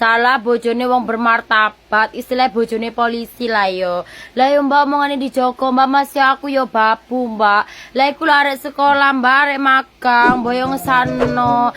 salah bojone wong bermartabat, istilah bojone polisi lah yo. Lah yo mbak omongane di Joko, mbak masih aku yo babu mbak. Lah iku arek sekolah mbak, arek magang, boyong sano.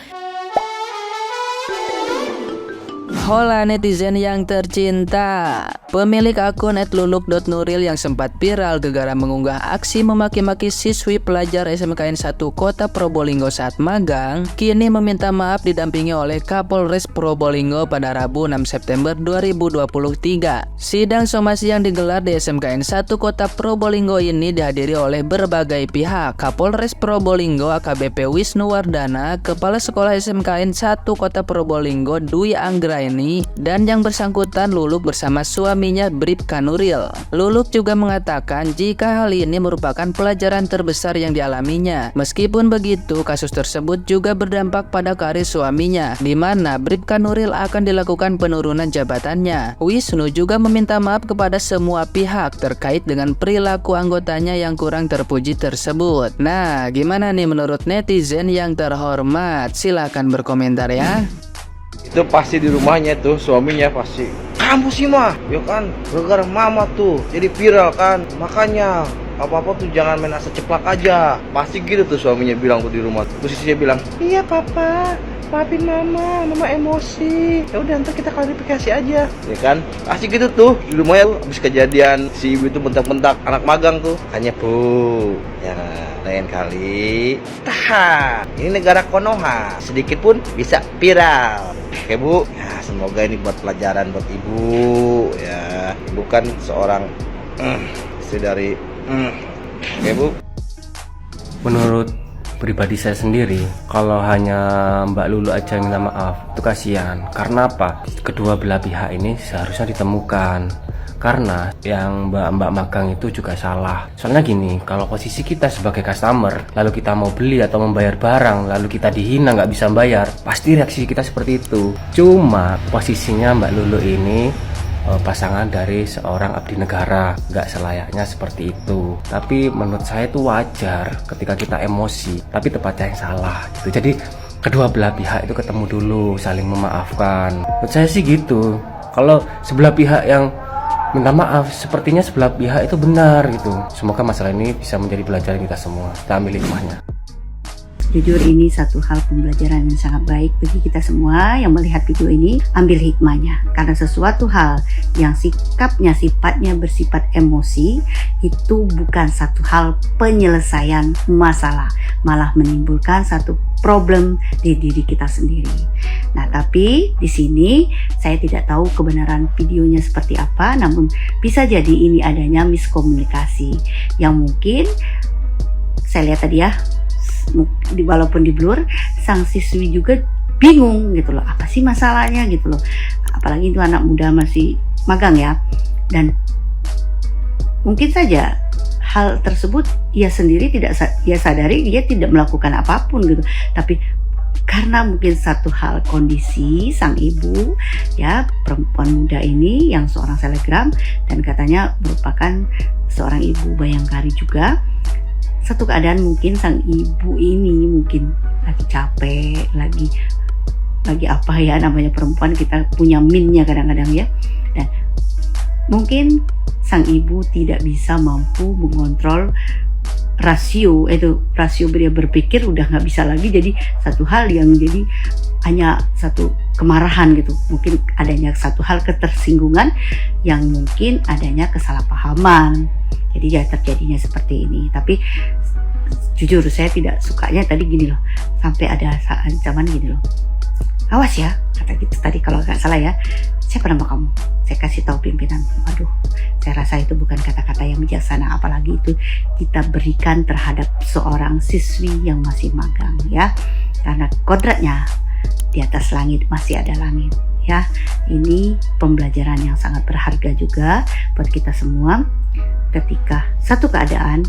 Hola netizen yang tercinta, pemilik akun @luluk.nuril yang sempat viral gegara mengunggah aksi memaki-maki siswi pelajar SMKN 1 Kota Probolinggo saat magang, kini meminta maaf didampingi oleh Kapolres Probolinggo pada Rabu 6 September 2023. Sidang somasi yang digelar di SMKN 1 Kota Probolinggo ini dihadiri oleh berbagai pihak. Kapolres Probolinggo AKBP Wisnu Wardana, Kepala Sekolah SMKN 1 Kota Probolinggo Dwi Anggraini, dan yang bersangkutan Luluk bersama suaminya Bribka Nuril. Luluk juga mengatakan jika hal ini merupakan pelajaran terbesar yang dialaminya. Meskipun begitu, kasus tersebut juga berdampak pada karir suaminya, di mana Bribka Nuril akan dilakukan penurunan jabatannya. Wisnu juga meminta maaf kepada semua pihak terkait dengan perilaku anggotanya yang kurang terpuji tersebut. Nah, gimana nih menurut netizen yang terhormat? Silahkan berkomentar ya. Itu pasti di rumahnya tuh suaminya pasti, kamu sih mah ya kan gara-gara mama tuh jadi viral kan, makanya apa-apa tuh jangan main asal ceplak aja. Pasti gitu tuh suaminya bilang tuh di rumah. Terus istrinya bilang, iya papa, maafin mama emosi, ya udah ntar kita klarifikasi aja, ya kan. Pasti gitu tuh di rumahnya. Habis kejadian si ibu itu bentak-bentak anak magang tuh, hanya bu ya lain kali ini negara Konoha, sedikit pun bisa viral. Oke bu, ya semoga ini buat pelajaran buat ibu ya. Ibu kan seorang istri dari oke bu. Menurut pribadi saya sendiri, kalau hanya Mbak Lulu aja yang minta maaf, itu kasihan. Karena apa? Kedua belah pihak ini seharusnya ditemukan. Karena yang mbak magang itu juga salah. Soalnya gini, kalau posisi kita sebagai customer, lalu kita mau beli atau membayar barang, lalu kita dihina nggak bisa bayar, pasti reaksi kita seperti itu. Cuma posisinya Mbak Lulu ini pasangan dari seorang abdi negara, nggak selayaknya seperti itu. Tapi menurut saya itu wajar ketika kita emosi, tapi tepatnya yang salah gitu. Jadi kedua belah pihak itu ketemu dulu, saling memaafkan. Menurut saya sih gitu. Kalau sebelah pihak yang minta maaf, sepertinya sebelah pihak itu benar gitu. Semoga masalah ini bisa menjadi pelajaran kita semua. Kita ambil hikmahnya. Jujur ini satu hal pembelajaran yang sangat baik bagi kita semua yang melihat video ini. Ambil hikmahnya, karena sesuatu hal yang sifatnya bersifat emosi itu bukan satu hal penyelesaian masalah, malah menimbulkan satu problem di diri kita sendiri. Nah, tapi di sini saya tidak tahu kebenaran videonya seperti apa, namun bisa jadi ini adanya miskomunikasi yang mungkin saya lihat tadi ya, walaupun di blur, sang siswi juga bingung gitu loh, apa sih masalahnya gitu loh. Apalagi itu anak muda masih magang ya, dan mungkin saja hal tersebut ia sendiri tidak sadari, dia tidak melakukan apapun gitu, tapi karena mungkin satu hal kondisi sang ibu ya, perempuan muda ini yang seorang selebgram dan katanya merupakan seorang ibu bayangkari juga. Satu keadaan mungkin sang ibu ini mungkin lagi capek, lagi apa ya namanya perempuan, kita punya minnya kadang-kadang ya, dan mungkin sang ibu tidak bisa mampu mengontrol rasio dia berpikir udah nggak bisa lagi, jadi satu hal yang jadi hanya satu kemarahan gitu, mungkin adanya satu hal ketersinggungan yang mungkin adanya kesalahpahaman, jadi ya terjadinya seperti ini. Tapi jujur saya tidak sukanya tadi gini loh, sampai ada ancaman gini loh, awas ya kata gitu tadi kalau nggak salah ya, siapa nama kamu, saya kasih tahu pimpinan. Waduh, saya rasa itu bukan kata-kata yang bijaksana, apalagi itu kita berikan terhadap seorang siswi yang masih magang ya, karena kodratnya di atas langit masih ada langit ya. Ini pembelajaran yang sangat berharga juga buat kita semua. Ketika satu keadaan,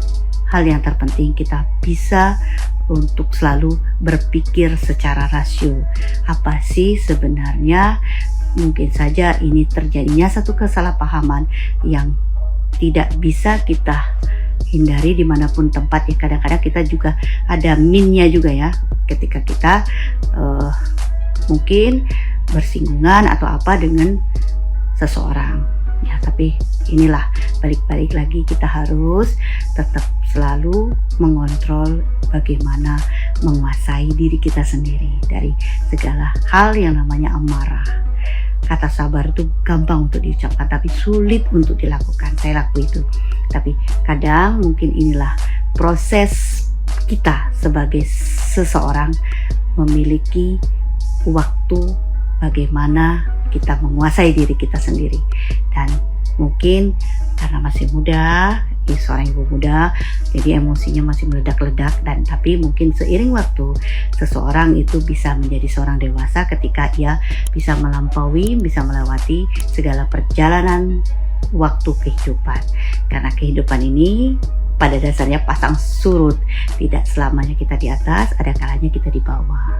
hal yang terpenting kita bisa untuk selalu berpikir secara rasio. Apa sih sebenarnya? Mungkin saja ini terjadinya satu kesalahpahaman yang tidak bisa kita hindari dimanapun tempat ya. Kadang-kadang kita juga ada minnya juga ya, ketika kita mungkin bersinggungan atau apa dengan seseorang. Ya, tapi inilah balik-balik lagi kita harus tetap selalu mengontrol bagaimana menguasai diri kita sendiri dari segala hal yang namanya amarah. Kata sabar itu gampang untuk diucapkan tapi sulit untuk dilakukan. Saya laku itu. Tapi kadang mungkin inilah proses kita sebagai seseorang memiliki waktu bagaimana kita menguasai diri kita sendiri. Dan mungkin karena masih muda, seorang ibu muda, jadi emosinya masih meledak-ledak, dan tapi mungkin seiring waktu seseorang itu bisa menjadi seorang dewasa ketika ia bisa melampaui, bisa melewati segala perjalanan waktu kehidupan. Karena kehidupan ini pada dasarnya pasang surut, tidak selamanya kita di atas, ada kalanya kita di bawah.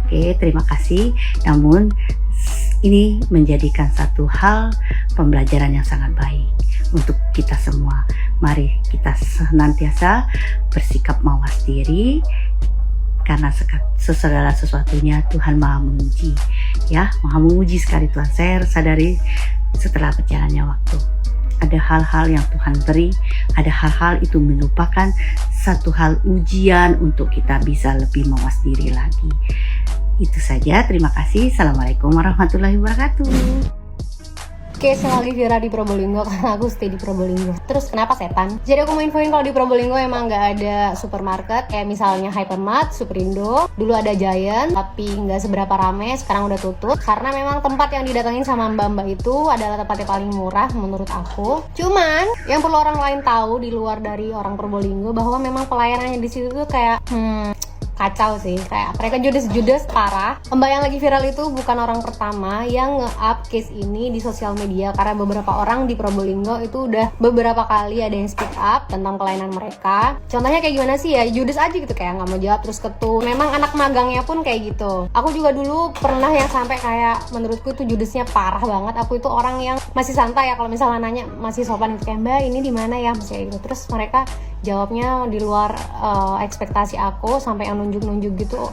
Oke, terima kasih. Namun ini menjadikan satu hal pembelajaran yang sangat baik untuk kita semua. Mari kita senantiasa bersikap mawas diri, karena segala sesuatunya Tuhan maha menguji, ya, maha menguji sekali Tuhan. Saya sadari setelah berjalannya waktu, ada hal-hal yang Tuhan beri, ada hal-hal itu merupakan satu hal ujian untuk kita bisa lebih mawas diri lagi. Itu saja, terima kasih. Assalamualaikum warahmatullahi wabarakatuh. Case yang lagi viral di Probolinggo karena aku stay di Probolinggo. Terus kenapa setan? Jadi aku mau infoin kalau di Probolinggo emang nggak ada supermarket kayak misalnya Hypermart, Superindo. Dulu ada Giant tapi nggak seberapa rame, sekarang udah tutup karena memang tempat yang didatengin sama mbak-mbak itu adalah tempat yang paling murah menurut aku. Cuman yang perlu orang lain tahu di luar dari orang Probolinggo bahwa memang pelayanannya di situ tuh kayak kacau sih, kayak mereka judes parah. Mbak yang lagi viral itu bukan orang pertama yang nge-up case ini di sosial media, karena beberapa orang di Probolinggo itu udah beberapa kali ada yang speak up tentang pelayanan mereka. Contohnya kayak gimana sih ya, judes aja gitu, kayak nggak mau jawab terus ketum. Memang anak magangnya pun kayak gitu. Aku juga dulu pernah yang sampai kayak menurutku itu judesnya parah banget. Aku itu orang yang masih santai ya, kalau misalnya nanya masih sopan gitu, kayak mbak ini di mana ya, masih kayak gitu. Terus mereka jawabnya di luar ekspektasi aku, sampai yang nunjuk gitu.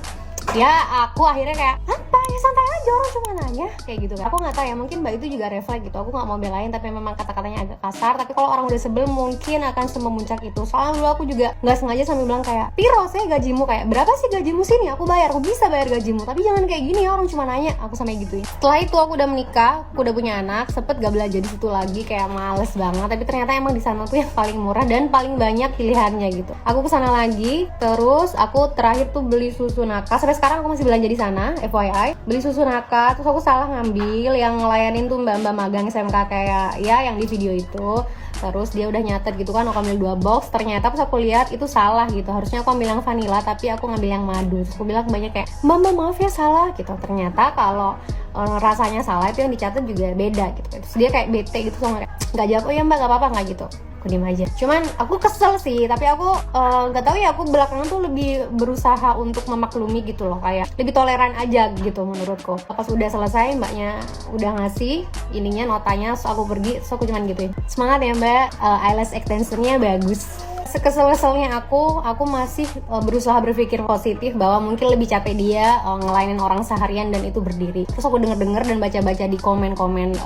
Ya aku akhirnya kayak apa ya, santai aja, orang cuma nanya kayak gitu kan. Aku nggak tahu ya, mungkin mbak itu juga refleks gitu. Aku nggak mau belain, tapi memang kata-katanya agak kasar. Tapi kalau orang udah sebel mungkin akan sememuncak itu. Soalnya dulu aku juga nggak sengaja sambil bilang kayak, piro sih gajimu, kayak berapa sih gajimu sini, aku bayar, aku bisa bayar gajimu, tapi jangan kayak gini ya, orang cuma nanya. Aku sampai gituin. Setelah itu aku udah menikah, aku udah punya anak, sempet gak belajar di situ lagi, kayak males banget. Tapi ternyata emang di sana tuh yang paling murah dan paling banyak pilihannya gitu. Aku kesana lagi, terus aku terakhir tuh beli susu Naka. Sampai sekarang aku masih belanja di sana, FYI. Beli susu Naka, terus aku salah ngambil, yang ngelayanin tuh mbak-mbak magang SMK kayak ya yang di video itu. Terus dia udah nyatet gitu kan, aku ambil 2 box. Ternyata pas aku lihat itu salah gitu. Harusnya aku ambil yang vanilla, tapi aku ngambil yang madu. Terus aku bilang banyak kayak, mbak maaf ya salah gitu. Ternyata kalau rasanya salah itu yang dicatat juga beda gitu. Terus dia kayak bete gitu, sama kayak nggak jawab, oh ya mbak nggak apa-apa, nggak gitu. Aku diem aja. Cuman aku kesel sih, tapi aku nggak tahu ya, aku belakangan tuh lebih berusaha untuk memaklumi gitu loh, kayak lebih toleran aja gitu menurutku. Pas udah selesai mbaknya udah ngasih ininya, notanya, terus aku pergi, terus aku cuman gituin, semangat ya mbak, eyelash extensionnya bagus. Sekesel-keselnya aku masih berusaha berpikir positif bahwa mungkin lebih capek dia ngelainin orang seharian dan itu berdiri. Terus aku denger dan baca-baca di komen-komen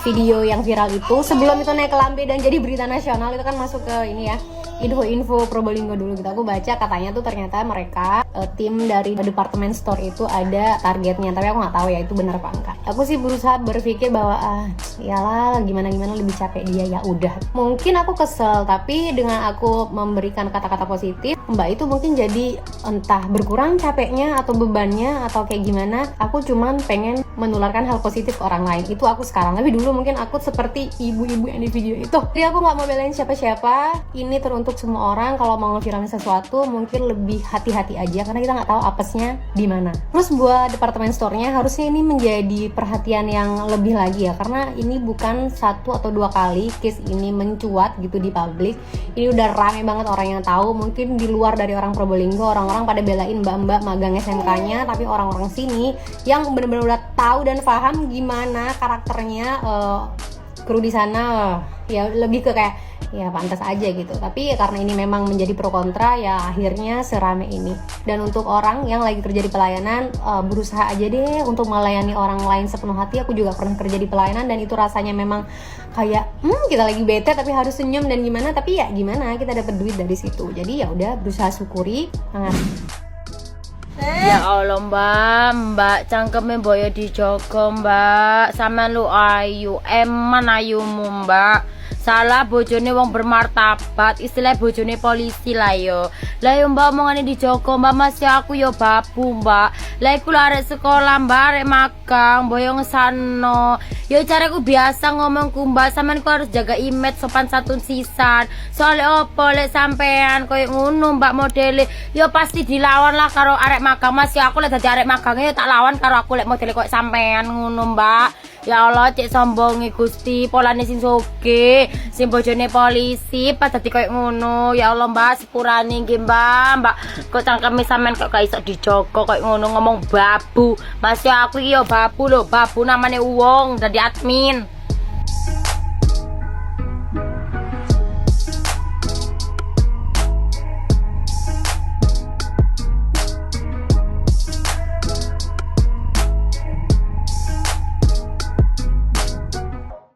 video yang viral itu, sebelum itu naik ke Lambe dan jadi berita nasional, itu kan masuk ke ini ya, info Probolinggo dulu gitu. Aku baca katanya tuh ternyata mereka tim dari departemen store itu ada targetnya, tapi aku nggak tahu ya itu benar apa enggak. Aku sih berusaha berpikir bahwa iyalah gimana lebih capek dia, ya udah. Mungkin aku kesel, tapi dengan aku memberikan kata-kata positif, mbak itu mungkin jadi entah berkurang capeknya atau bebannya atau kayak gimana. Aku cuman pengen menularkan hal positif ke orang lain. Itu aku sekarang. Tapi dulu mungkin aku seperti ibu-ibu yang di video itu. Jadi aku nggak mau belain siapa-siapa. Ini teruntuk semua orang. Kalau mau ngeviralin sesuatu mungkin lebih hati-hati aja, karena kita nggak tahu apesnya di mana. Terus buat departemen store-nya harusnya ini menjadi perhatian yang lebih lagi ya, karena ini bukan 1 atau 2 kali case ini mencuat gitu di publik. Ini udah rame banget orang yang tahu. Mungkin di luar dari orang Probolinggo, orang-orang pada belain mbak-mbak magang SMK-nya, tapi orang-orang sini yang benar-benar udah tahu dan paham gimana karakternya kru di sana, Ya lebih ke kayak ya pantas aja gitu. Tapi ya karena ini memang menjadi pro kontra, ya akhirnya serame ini. Dan untuk orang yang lagi kerja di pelayanan, berusaha aja deh untuk melayani orang lain sepenuh hati. Aku juga pernah kerja di pelayanan dan itu rasanya memang kayak kita lagi bete tapi harus senyum dan gimana, tapi ya gimana, kita dapat duit dari situ. Jadi ya udah, berusaha syukuri banget. Ya Allah mbak cangkeme boyo dijogo mbak, sama lu ayu, eman ayumu mbak. Salah bojone wong bermartabat, istilah bojone polisi lah yo. Lah yo mbak omongane dijogo mbak, masih aku yo babu mbak. Lah iku arek sekolah mbak, arek magang, boyo ngesano. Yo caraku biasa ngomongku mbak, sampean ku harus jaga image sopan santun sisan. Soalnya opo lek sampean koyo ngono mbak modele, yo pasti dilawan lah karo arek magang. Masih aku lek dadi arek magangnya yo tak lawan karo aku lek modele koyo sampean ngono mbak. Ya Allah, cek sombongi Gusti, polane sing soge, sing bojone polisi, pas dadi koyo ngono. Ya Allah, Mbak, sepurane nggih, Mbak. Kok cangkeme sampean kok gak iso dijogo koyo ngono, ngomong babu. Masih aku iki yo babu lho, babu namanya wong dadi admin.